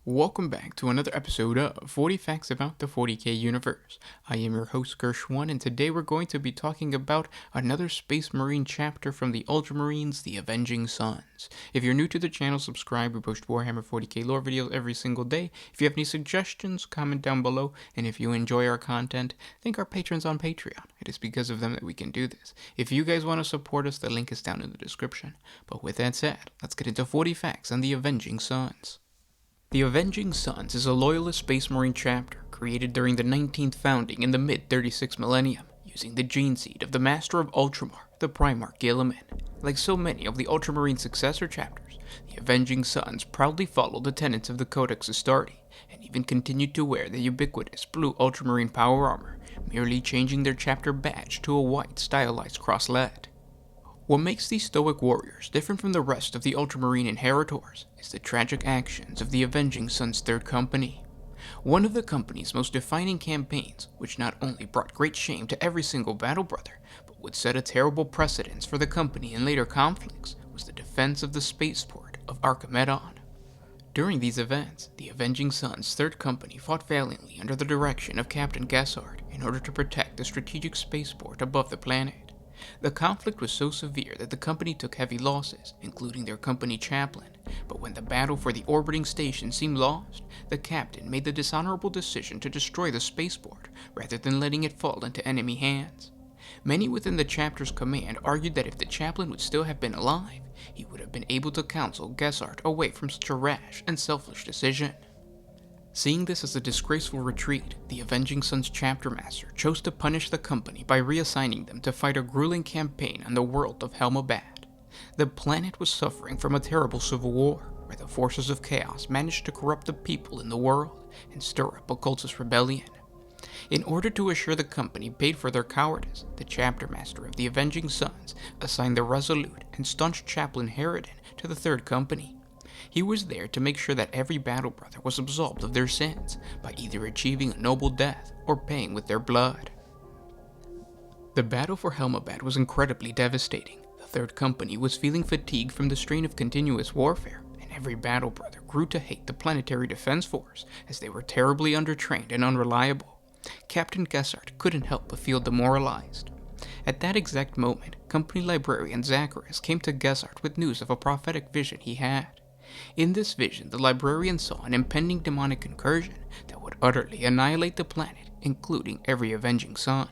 Welcome back to another episode of 40 Facts About the 40K Universe. I am your host Gershwan, and today we're going to be talking about another Space Marine chapter from the Ultramarines, the Avenging Suns. If you're new to the channel, subscribe. We post Warhammer 40K lore videos every single day. If you have any suggestions, comment down below, and if you enjoy our content, thank our patrons on Patreon. It is because of them that we can do this. If you guys want to support us, the link is down in the description. But with that said, let's get into 40 facts on the Avenging Suns. The Avenging Suns is a loyalist Space Marine chapter created during the 19th founding in the mid-36 millennium, using the gene seed of the Master of Ultramar, the Primarch Guilliman. Like so many of the Ultramarine successor chapters, the Avenging Suns proudly followed the tenets of the Codex Astartes, and even continued to wear the ubiquitous blue Ultramarine power armor, merely changing their chapter badge to a white stylized crosslet. What makes these stoic warriors different from the rest of the Ultramarine inheritors is the tragic actions of the Avenging Suns' Third Company. One of the company's most defining campaigns, which not only brought great shame to every single battle brother, but would set a terrible precedence for the company in later conflicts, was the defense of the spaceport of Archimedon. During these events, the Avenging Suns' Third Company fought valiantly under the direction of Captain Gessard in order to protect the strategic spaceport above the planet. The conflict was so severe that the company took heavy losses, including their company chaplain, but when the battle for the orbiting station seemed lost, the captain made the dishonorable decision to destroy the spaceport rather than letting it fall into enemy hands. Many within the chapter's command argued that if the chaplain would still have been alive, he would have been able to counsel Gessard away from such a rash and selfish decision. Seeing this as a disgraceful retreat, the Avenging Suns chapter master chose to punish the company by reassigning them to fight a grueling campaign on the world of Helm. The planet was suffering from a terrible civil war, where the forces of chaos managed to corrupt the people in the world and stir up a cultist rebellion. In order to assure the company paid for their cowardice, the chapter master of the Avenging Suns assigned the resolute and staunch chaplain Harridan to the Third Company. He was there to make sure that every battle brother was absolved of their sins by either achieving a noble death or paying with their blood. The battle for Helmabad was incredibly devastating. The Third Company was feeling fatigue from the strain of continuous warfare, and every battle brother grew to hate the Planetary Defense Force as they were terribly undertrained and unreliable. Captain Gessard couldn't help but feel demoralized. At that exact moment, company librarian Zacharias came to Gessard with news of a prophetic vision he had. In this vision, the librarian saw an impending demonic incursion that would utterly annihilate the planet, including every Avenging Sun.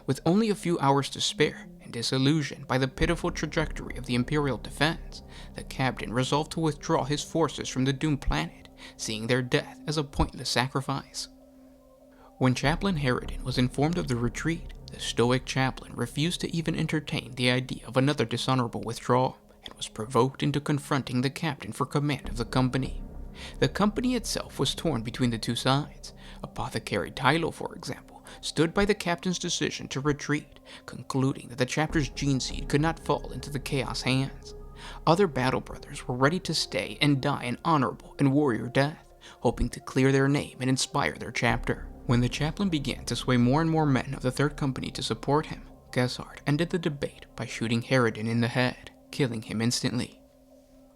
With only a few hours to spare, and disillusioned by the pitiful trajectory of the Imperial defense, the captain resolved to withdraw his forces from the doomed planet, seeing their death as a pointless sacrifice. When Chaplain Harridan was informed of the retreat, the stoic chaplain refused to even entertain the idea of another dishonorable withdrawal, and was provoked into confronting the captain for command of the company. The company itself was torn between the two sides. Apothecary Tylo, for example, stood by the captain's decision to retreat, concluding that the chapter's gene seed could not fall into the chaos hands. Other battle brothers were ready to stay and die an honorable and warrior death, hoping to clear their name and inspire their chapter. When the chaplain began to sway more and more men of the Third Company to support him, Gessard ended the debate by shooting Harridan in the head, killing him instantly.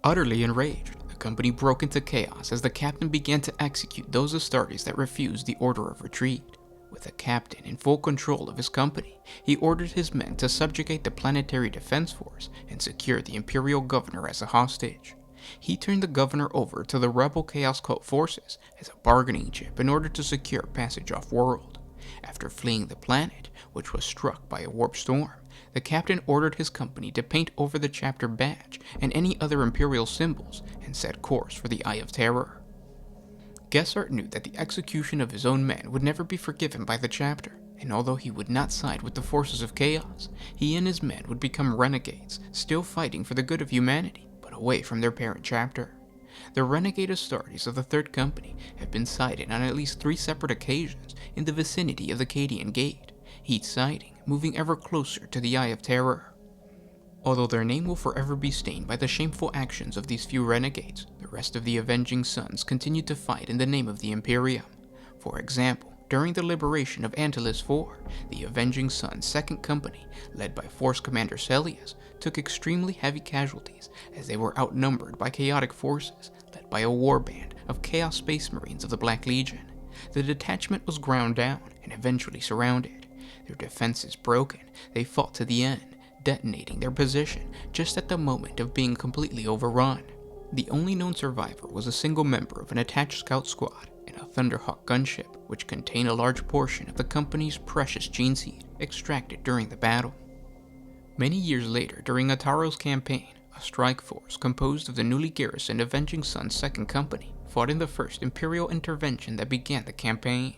Utterly enraged, the company broke into chaos as the captain began to execute those Astartes that refused the order of retreat. With the captain in full control of his company, he ordered his men to subjugate the Planetary Defense Force and secure the Imperial Governor as a hostage. He turned the governor over to the rebel Chaos Cult forces as a bargaining chip in order to secure passage off-world. After fleeing the planet, which was struck by a warp storm, the captain ordered his company to paint over the chapter badge and any other Imperial symbols and set course for the Eye of Terror. Gessard knew that the execution of his own men would never be forgiven by the chapter, and although he would not side with the forces of chaos, he and his men would become renegades, still fighting for the good of humanity, but away from their parent chapter. The renegade Astartes of the Third Company have been sighted on at least 3 separate occasions in the vicinity of the Cadian Gate, each sighting moving ever closer to the Eye of Terror. Although their name will forever be stained by the shameful actions of these few renegades, the rest of the Avenging Suns continued to fight in the name of the Imperium. For example, during the liberation of Antilles IV, the Avenging Suns' Second Company, led by Force Commander Celius, took extremely heavy casualties as they were outnumbered by chaotic forces led by a warband of Chaos Space Marines of the Black Legion. The detachment was ground down and eventually surrounded. Their defenses broken, they fought to the end, detonating their position just at the moment of being completely overrun. The only known survivor was a single member of an attached scout squad in a Thunderhawk gunship, which contained a large portion of the company's precious gene seed extracted during the battle. Many years later, during Ataro's campaign, a strike force composed of the newly garrisoned Avenging Sun's 2nd Company fought in the first Imperial intervention that began the campaign.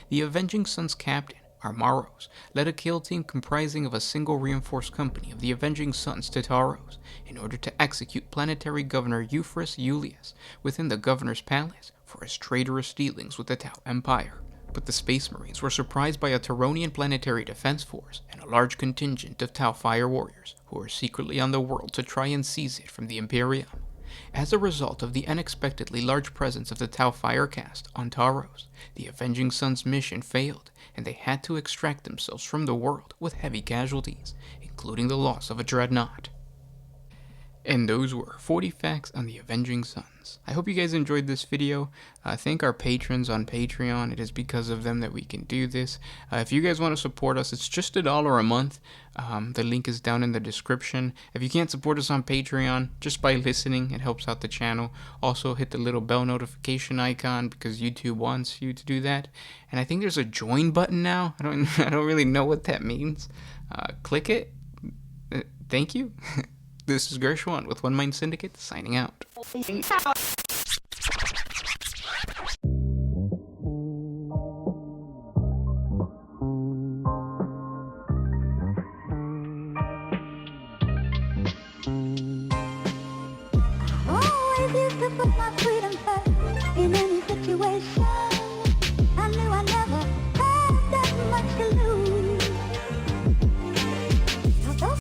The Avenging Sun's captain, Armaros, led a kill team comprising of a single reinforced company of the Avenging Sun's Tataros in order to execute Planetary Governor Euphorus Iulius within the Governor's Palace for his traitorous dealings with the Tau Empire. But the Space Marines were surprised by a Taronian planetary defense force and a large contingent of Tau fire warriors who were secretly on the world to try and seize it from the Imperium. As a result of the unexpectedly large presence of the Tau fire caste on Taros, the Avenging Sun's mission failed, and they had to extract themselves from the world with heavy casualties, including the loss of a dreadnought. And those were 40 facts on the Avenging Suns. I hope you guys enjoyed this video. Thank our patrons on Patreon. It is because of them that we can do this. If you guys want to support us, it's just $1 a month. The link is down in the description. If you can't support us on Patreon, just by listening, it helps out the channel. Also, hit the little bell notification icon because YouTube wants you to do that. And I think there's a join button now. I don't really know what that means. Click it. Thank you. This is Gershwan with One Mind Syndicate, signing out. Always used to put my freedom first in any situation.